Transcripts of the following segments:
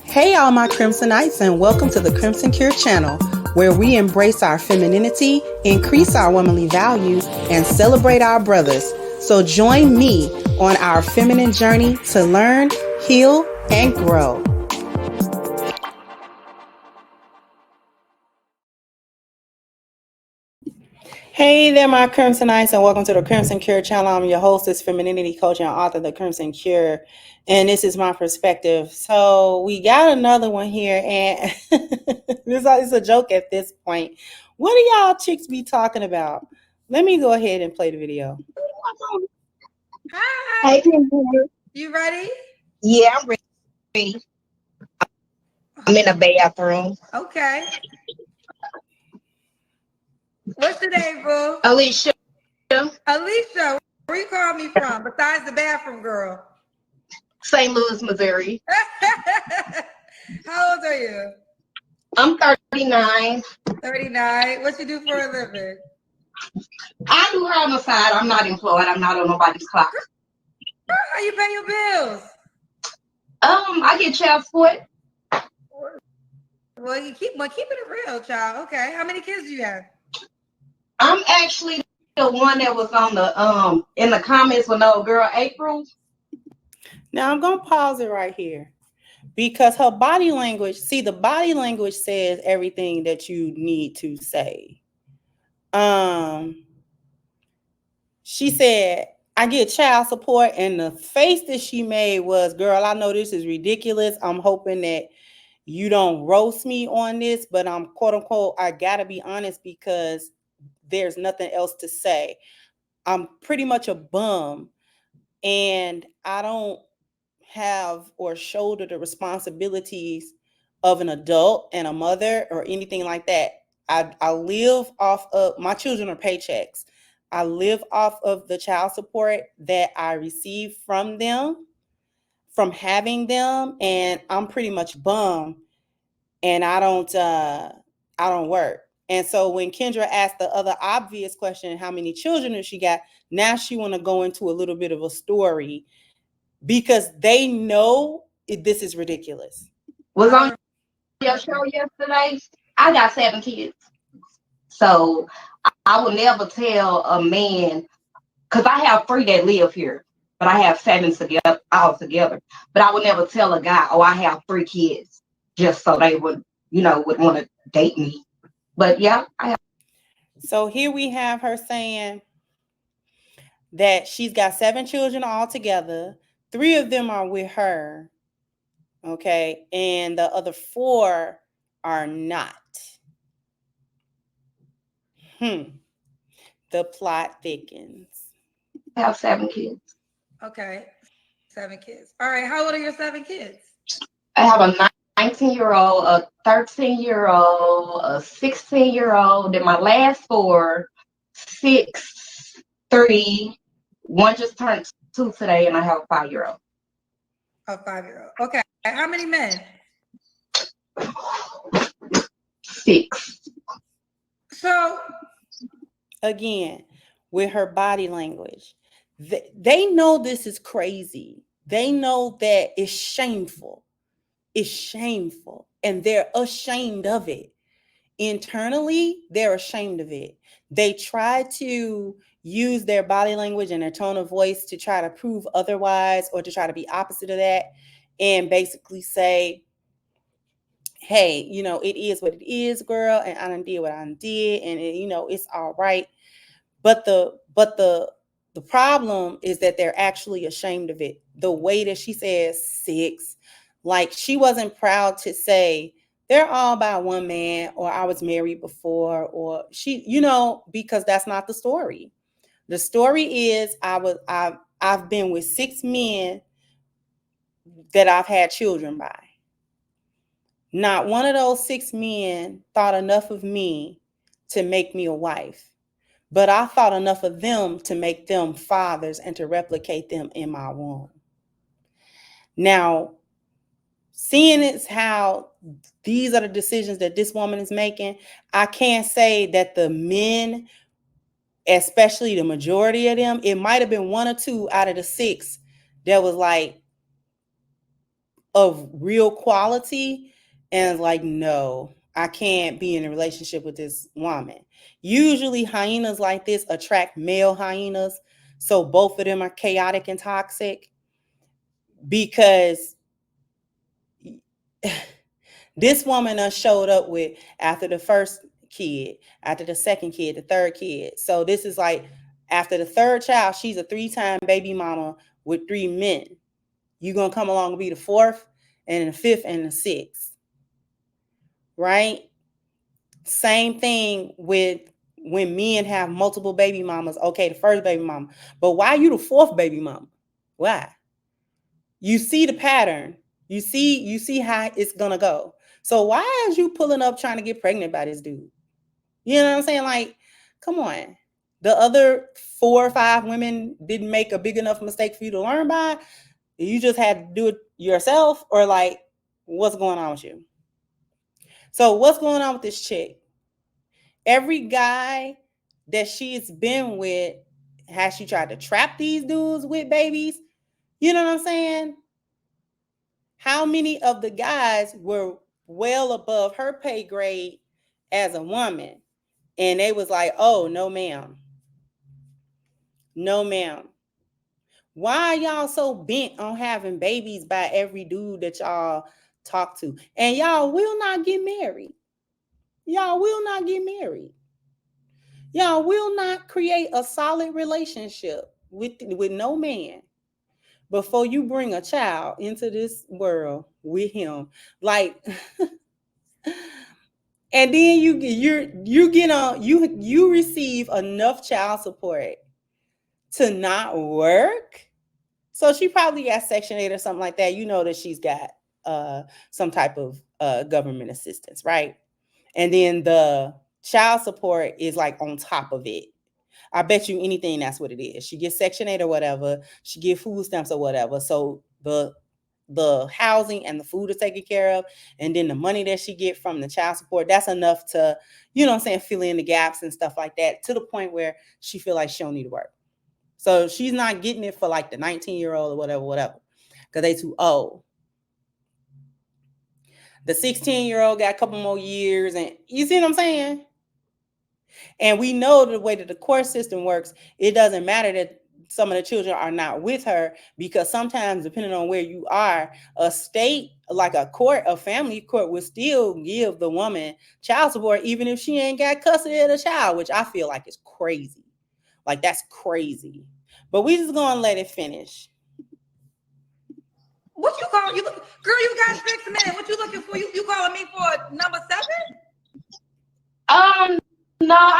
Hey, all my Crimsonites, and welcome to the Crimson Cure channel, where we embrace our femininity, increase our womanly value, and celebrate our brothers. So join me on our feminine journey to learn, heal, and grow. Hey there, my Crimsonites, and welcome to the Crimson Cure channel. I'm your hostess, femininity coach, and author of the Crimson Cure, and this is my perspective. So we got another one here, and this is a joke at this point. What do y'all chicks be talking about? Let me go ahead and play the video. Hi. Hey, Kendra. You ready? Yeah, I'm ready. I'm in the bathroom. Okay. What's your name, boo? Alicia. Alicia. Where you call me from? Besides the bathroom girl. St. Louis, Missouri. How old are you? I'm 39. 39. What you do for a living? I do her on the side. I'm not employed. I'm not on nobody's clock. How you pay your bills? I get child support. Well, keeping it real, child. Okay. How many kids do you have? I'm actually the one that was on the in the comments with no girl April. Now I'm gonna pause it right here because her body language. See, the body language says everything that you need to say. She said, I get child support, and the face that she made was, girl, I know this is ridiculous. I'm hoping that you don't roast me on this, but I'm quote unquote, I gotta be honest because there's nothing else to say. I'm pretty much a bum, and I don't have or shoulder the responsibilities of an adult and a mother or anything like that. I live off of, my children are paychecks. I live off of the child support that I receive from them, from having them, and I'm pretty much bum, and I don't work. And so when Kendra asked the other obvious question, how many children has she got? Now she want to go into a little bit of a story because they know this is ridiculous. Was on your show yesterday. I got 7 kids. So I would never tell a man, because I have 3 that live here, but I have 7 together all together. But I would never tell a guy, oh, I have 3 kids, just so they would want to date me. But yeah, I have. So here we have her saying that she's got 7 children altogether. 3 of them are with her. Okay. And the other 4 are not. The plot thickens. I have 7 kids. Okay. 7 kids. All right. How old are your 7 kids? I have a 19-year-old, a 13-year-old, a 16-year-old, then my last 4, 6, 3, 1 just turned 2 today, and I have a 5-year-old. A 5-year-old. Okay. How many men? 6. So again, with her body language, they know this is crazy. They know that it's shameful. It's shameful, and they're ashamed of it. Internally, they're ashamed of it. They try to use their body language and their tone of voice to try to prove otherwise, or to try to be opposite of that, and basically say, hey, it is what it is, girl, and I done did what I done did, and it's all right. But the problem is that they're actually ashamed of it. The way that she says 6, like she wasn't proud to say they're all by one man, or I was married before, or she, because that's not the story. The story is I've been with 6 men that I've had children by. Not one of those 6 men thought enough of me to make me a wife, but I thought enough of them to make them fathers and to replicate them in my womb. Now, seeing as how these are the decisions that this woman is making, I can't say that the men, especially the majority of them, it might have been 1 or 2 out of the 6 that was like, of real quality and like, no, I can't be in a relationship with this woman. Usually hyenas like this attract male hyenas. So both of them are chaotic and toxic because this woman showed up with after the first kid, after the second kid, the third kid. So this is like after the third child, she's a 3-time baby mama with 3 men. You're going to come along and be the fourth and the fifth and the sixth. Right? Same thing with when men have multiple baby mamas. Okay, the first baby mama. But why are you the fourth baby mama? Why? You see the pattern. You see how it's going to go. So why is you pulling up trying to get pregnant by this dude? You know what I'm saying? Like, come on. The other 4 or 5 women didn't make a big enough mistake for you to learn by. You just had to do it yourself, or like, what's going on with you? So what's going on with this chick? Every guy that she's been with, has she tried to trap these dudes with babies? You know what I'm saying? How many of the guys were well above her pay grade as a woman? And they was like, oh, no, ma'am. No, ma'am. Why are y'all so bent on having babies by every dude that y'all talk to? And y'all will not get married. Y'all will not get married. Y'all will not create a solid relationship with no man before you bring a child into this world with him. Like, and then you receive enough child support to not work. So she probably got Section 8 or something like that. You know that she's got some type of government assistance, right? And then the child support is like on top of it. I bet you anything that's what it is. She gets Section 8 or whatever. She get food stamps or whatever. So the housing and the food is taken care of. And then the money that she get from the child support, that's enough to, you know what I'm saying, fill in the gaps and stuff like that, to the point where she feel like she don't need to work. So she's not getting it for like the 19-year-old or whatever, because they too old. The 16-year-old got a couple more years, and you see what I'm saying? And we know the way that the court system works, it doesn't matter that some of the children are not with her, because sometimes, depending on where you are, a state, like a court, a family court, will still give the woman child support, even if she ain't got custody of the child, which I feel like is crazy. Like, that's crazy. But we just gonna let it finish. What you call you? Girl, you got 6 men. What you looking for? You calling me for number 7? No,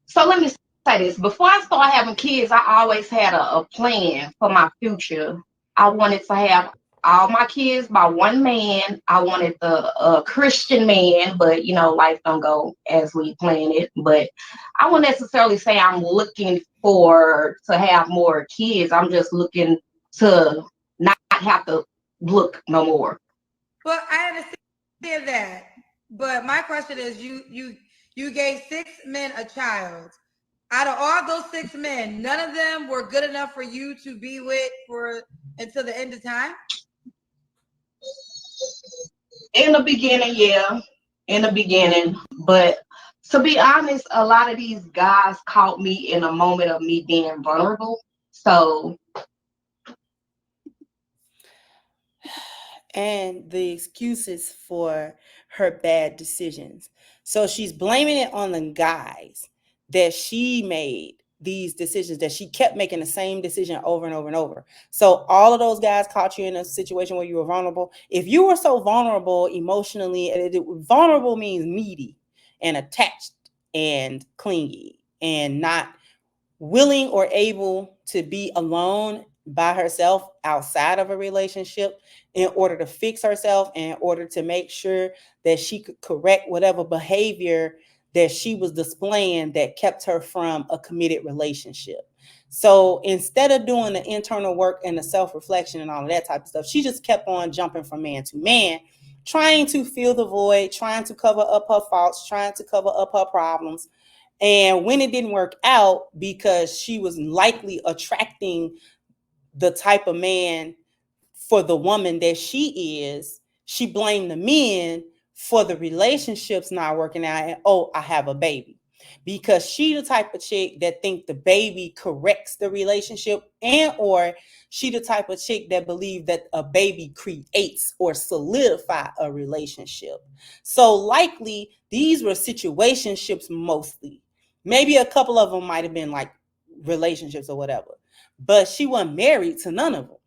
so let me say this. Before I started having kids, I always had a plan for my future. I wanted to have all my kids by one man. I wanted the Christian man, but you know, life don't go as we planned it. But I wouldn't necessarily say I'm looking to have more kids. I'm just looking to not have to look no more. But I understand that. But my question is, you gave 6 men a child. Out of all those 6 men, none of them were good enough for you to be with until the end of time? In the beginning, yeah. In the beginning. But to be honest, a lot of these guys caught me in a moment of me being vulnerable. So. And the excuses for her bad decisions. So she's blaming it on the guys that she made these decisions, that she kept making the same decision over and over and over. So all of those guys caught you in a situation where you were vulnerable. If you were so vulnerable emotionally, vulnerable means needy and attached and clingy and not willing or able to be alone by herself outside of a relationship in order to fix herself, in order to make sure that she could correct whatever behavior that she was displaying that kept her from a committed relationship. So instead of doing the internal work and the self-reflection and all of that type of stuff, she just kept on jumping from man to man, trying to fill the void, trying to cover up her faults, trying to cover up her problems. And when it didn't work out, because she was likely attracting the type of man for the woman that she is, she blamed the men for the relationships not working out. And oh, I have a baby. Because she the type of chick that think the baby corrects the relationship, and or she the type of chick that believe that a baby creates or solidify a relationship. So likely these were situationships mostly. Maybe a couple of them might have been like relationships or whatever, but she wasn't married to none of them.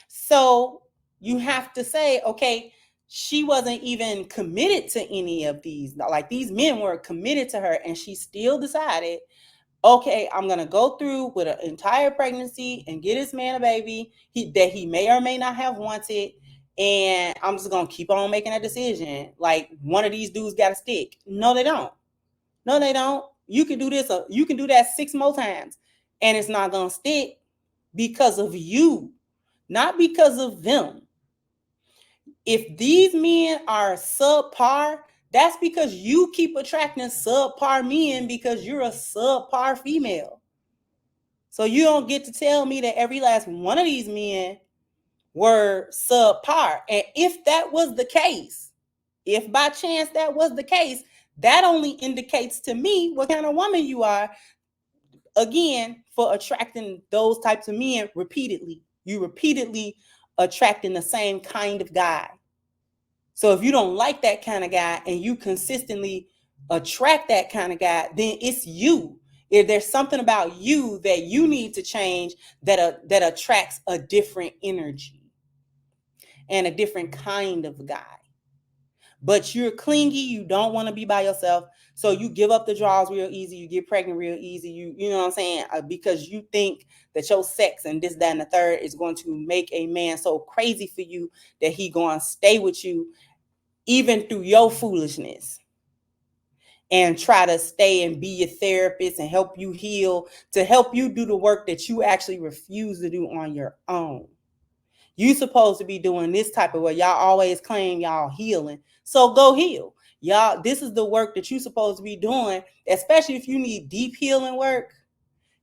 So you have to say, okay, she wasn't even committed to any of these. Like these men weren't committed to her, and she still decided, okay, I'm gonna go through with an entire pregnancy and get this man a baby that he may or may not have wanted, and I'm just gonna keep on making a decision. Like one of these dudes got to stick. No, they don't. No, they don't. You can do this. You can do that 6 more times, and it's not gonna stick because of you, not because of them. If these men are subpar, that's because you keep attracting subpar men because you're a subpar female. So you don't get to tell me that every last one of these men were subpar. And if that was the case, if by chance that was the case, that only indicates to me what kind of woman you are, again, for attracting those types of men repeatedly. You repeatedly attracting the same kind of guy. So if you don't like that kind of guy and you consistently attract that kind of guy, then it's you. If there's something about you that you need to change that attracts a different energy and a different kind of guy. But you're clingy, you don't want to be by yourself, so you give up the draws real easy, you get pregnant real easy, you know what I'm saying, because you think that your sex and this, that, and the third is going to make a man so crazy for you that he going to stay with you even through your foolishness, and try to stay and be your therapist and help you heal, to help you do the work that you actually refuse to do on your own. You supposed to be doing this type of work. Y'all always claim y'all healing. So go heal. Y'all, this is the work that you supposed to be doing, especially if you need deep healing work.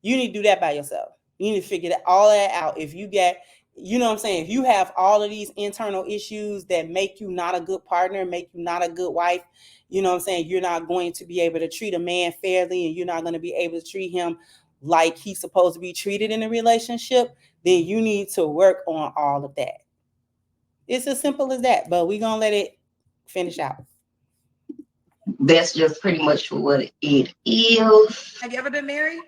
You need to do that by yourself. You need to figure all that out. If you get, you know what I'm saying, if you have all of these internal issues that make you not a good partner, make you not a good wife, you know what I'm saying, you're not going to be able to treat a man fairly, and you're not going to be able to treat him like he's supposed to be treated in a relationship, then you need to work on all of that. It's as simple as that, but we're going to let it finish out. That's just pretty much what it is. Have you ever been married?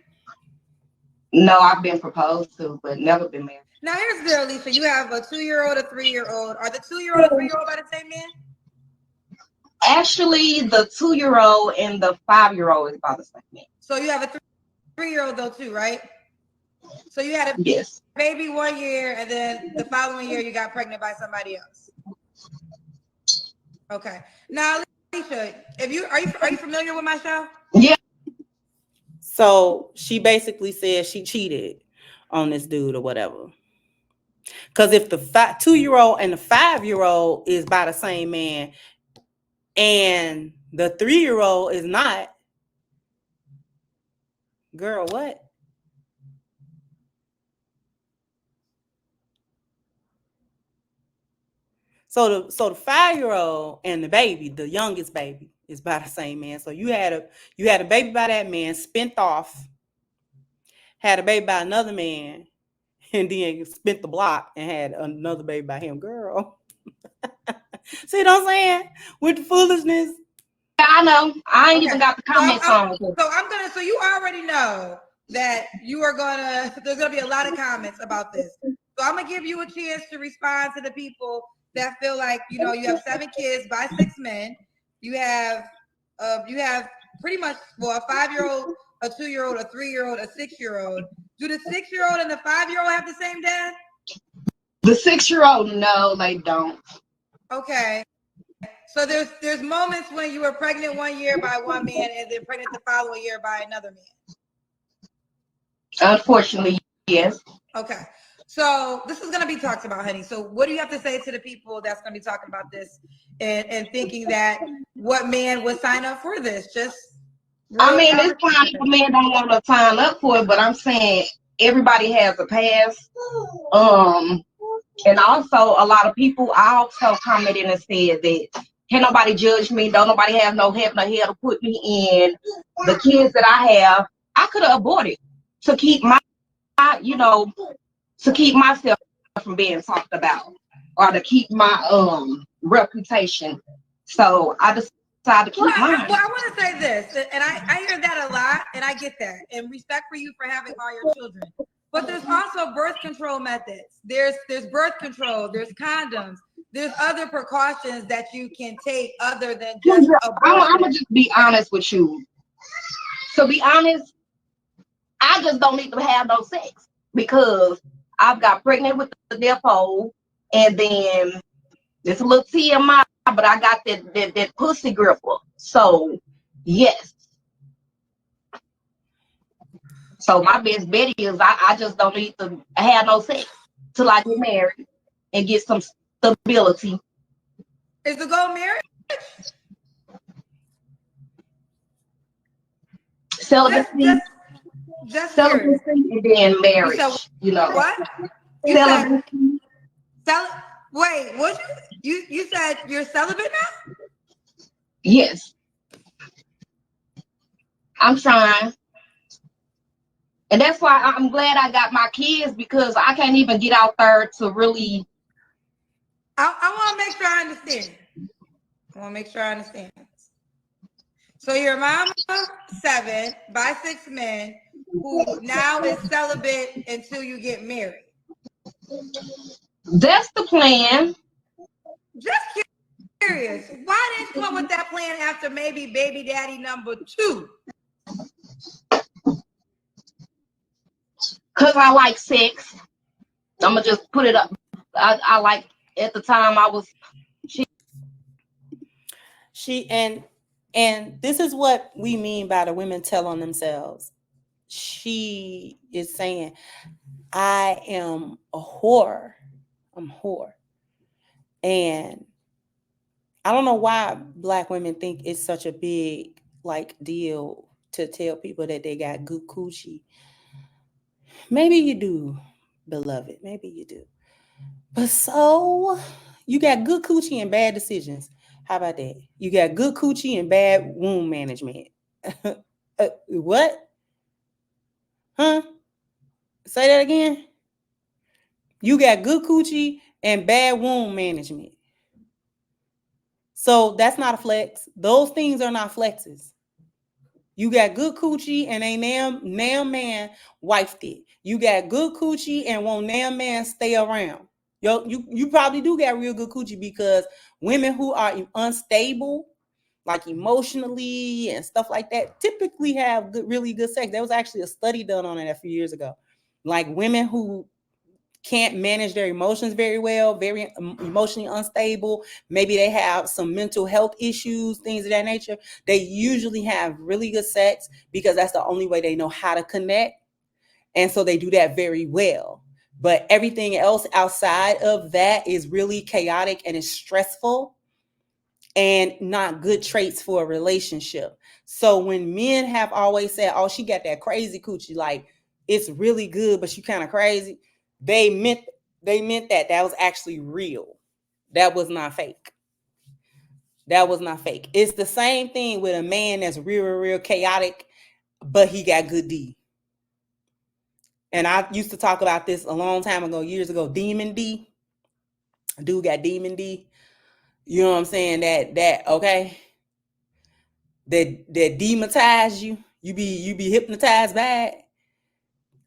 No, I've been proposed to, but never been married. Now here's the deal, Lisa. You have a 2-year-old, a 3-year-old. Are the 2-year-old and 3-year-old by the same man? Actually, the 2-year-old and the 5-year-old is by the same man. So you have a 3-year-old though too, right? So you had a yes. baby 1 year, and then the following year you got pregnant by somebody else. Okay. Now, Alicia, are you familiar with my show? Yeah. So she basically said she cheated on this dude or whatever. Because if the 2-year-old and the 5-year-old is by the same man, and the 3-year-old is not, girl, what? So the 5-year-old and the baby, the youngest baby, is by the same man. So you had a baby by that man, spent off, had a baby by another man, and then spent the block and had another baby by him. Girl. See what I'm saying? With the foolishness. Yeah, I know. I ain't even got the comments on. So you already know that there's gonna be a lot of comments about this. So I'm gonna give you a chance to respond to the people that feel like, you have 7 kids by 6 men. You have pretty much, well, a 5-year-old, a 2-year-old, a 3-year-old, a 6-year-old. Do the 6-year-old and the 5-year-old have the same dad? The 6-year-old, no, they don't. Okay. So there's moments when you were pregnant 1 year by one man and then pregnant the following year by another man. Unfortunately, yes. Okay. So this is going to be talked about, honey. So what do you have to say to the people that's going to be talking about this and thinking that what man would sign up for this? It's fine if a man don't want to sign up for it, but I'm saying everybody has a past. And also, a lot of people also commented and said that can't nobody judge me, don't nobody have no heaven or hell to put me in. The kids that I have, I could have aborted to keep my, to keep myself from being talked about or to keep my reputation. So I decided to keep mine. Well, I want to say this, and I hear that a lot, and I get that, and respect for you for having all your children. But there's also birth control methods. There's birth control. There's condoms. There's other precautions that you can take other than just abortion. I'm gonna just be honest with you. To be honest, I just don't need to have no sex because I've got pregnant with the depot, and then it's a little TMI, but I got that pussy gripper. So yes. So my best bet is I just don't need to have no sex till I get married and get some stability. Is the goal marriage? Celibacy. Just celibacy and then marriage. What? Celibacy. Wait, what you said you're celibate now? Yes. I'm trying. And that's why I'm glad I got my kids because I can't even get out there to really. I want to make sure I understand. So your mama 7 by 6 men who now is celibate until you get married. That's the plan. Just curious, why didn't you come up with that plan after maybe baby daddy number 2? Because I like sex. I'm going to just put it up. I like, at the time I was. And this is what we mean by the women tell on themselves. She is saying, I am a whore. I'm a whore. And I don't know why Black women think it's such a big deal to tell people that they got good coochie. Maybe you do, beloved. Maybe you do. But so you got good coochie and bad decisions. How about that? You got good coochie and bad womb management. What? Huh? Say that again. You got good coochie and bad womb management. So that's not a flex. Those things are not flexes. You got good coochie and a damn man wifed it. You got good coochie and won't damn man stay around. You probably do got real good coochie because women who are unstable, like emotionally and stuff like that, typically have really good sex. There was actually a study done on it a few years ago. Like women who can't manage their emotions very well, very emotionally unstable, maybe they have some mental health issues, things of that nature, they usually have really good sex because that's the only way they know how to connect. And so they do that very well. But everything else outside of that is really chaotic and is stressful and not good traits for a relationship. So when men have always said, oh, she got that crazy coochie, like it's really good, but she kind of crazy, they meant that was actually real. That was not fake. That was not fake. It's the same thing with a man that's real chaotic, but he got good D. And I used to talk about this a long time ago, years ago, demon D. Dude got demon D. You know what I'm saying? That okay. That demonize you. You be hypnotized by it.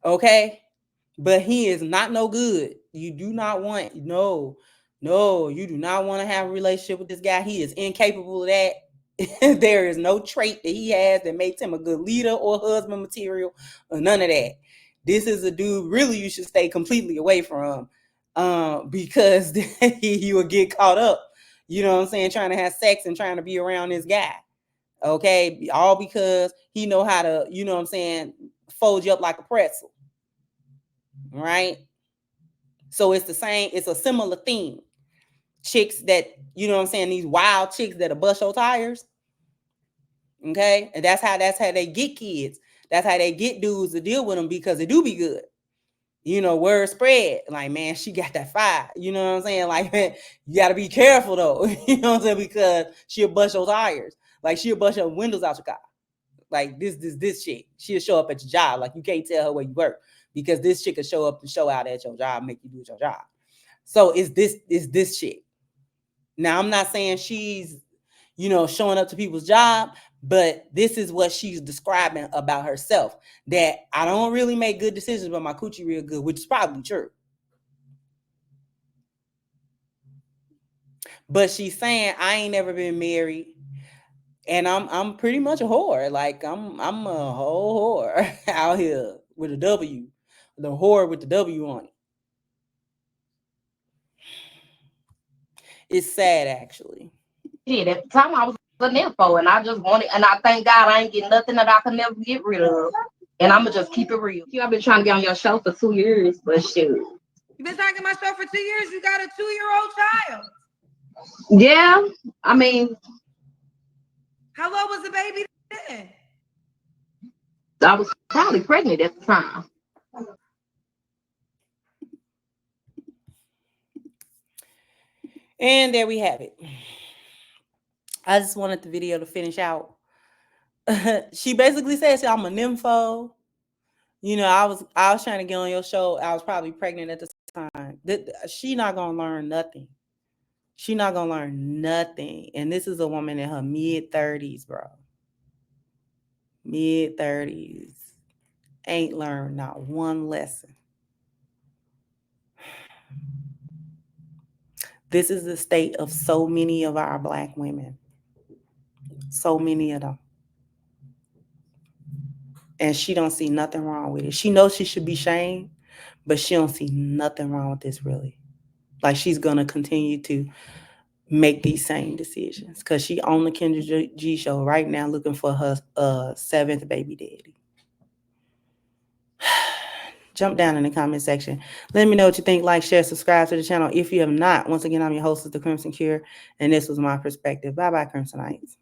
Okay. But he is not no good. You do not want, no, you do not want to have a relationship with this guy. He is incapable of that. There is no trait that he has that makes him a good leader or husband material or none of that. This is a dude really you should stay completely away from because you will get caught up, you know what I'm saying, trying to have sex and trying to be around this guy. Okay, all because he know how to, you know what I'm saying, fold you up like a pretzel. Right? So it's the same, it's a similar thing. Chicks that, you know what I'm saying, these wild chicks that are bust your tires. Okay? And that's how they get kids. That's how they get dudes to deal with them because they do be good. You know, word spread. Like, man, she got that fire. You know what I'm saying? Like, man, you got to be careful, though. You know what I'm saying? Because she'll bust your tires. Like, she'll bust your windows out your car. Like, this chick. She'll show up at your job. Like, you can't tell her where you work. Because this chick will show up and show out at your job, make you do your job. So, it's this chick. Now, I'm not saying she's, you know, showing up to people's job, but this is what she's describing about herself, that I don't really make good decisions, but my coochie real good, which is probably true. But she's saying, I ain't never been married, and I'm pretty much a whore. Like, I'm a whole whore out here with a W, the whore with the W on it. It's sad, actually. Shit, at the time I was an info, and I just wanted, and I thank God I ain't getting nothing that I can never get rid of. And I'm gonna just keep it real. I've been trying to get on your show for 2 years, but shoot. You've been talking my show for 2 years. You got a 2-year-old child. Yeah, I mean, how old was the baby then? I was probably pregnant at the time. And there we have it. I just wanted the video to finish out. She basically says, I'm a nympho. You know, I was trying to get on your show. I was probably pregnant at the time. She not gonna learn nothing. She not gonna learn nothing. And this is a woman in her mid-30s, bro. Mid-30s. Ain't learned not one lesson. This is the state of so many of our Black women. So many of them. And she don't see nothing wrong with it. She knows she should be shamed, but she don't see nothing wrong with this, really. Like, she's gonna continue to make these same decisions because she on the Kendra G show right now looking for her 7th baby daddy. Jump down in the comment section. Let me know what you think. Like, share, subscribe to the channel if you have not. Once again, I'm your hostess, The Crimson Cure, and this was my perspective. Bye-bye, Crimsonites.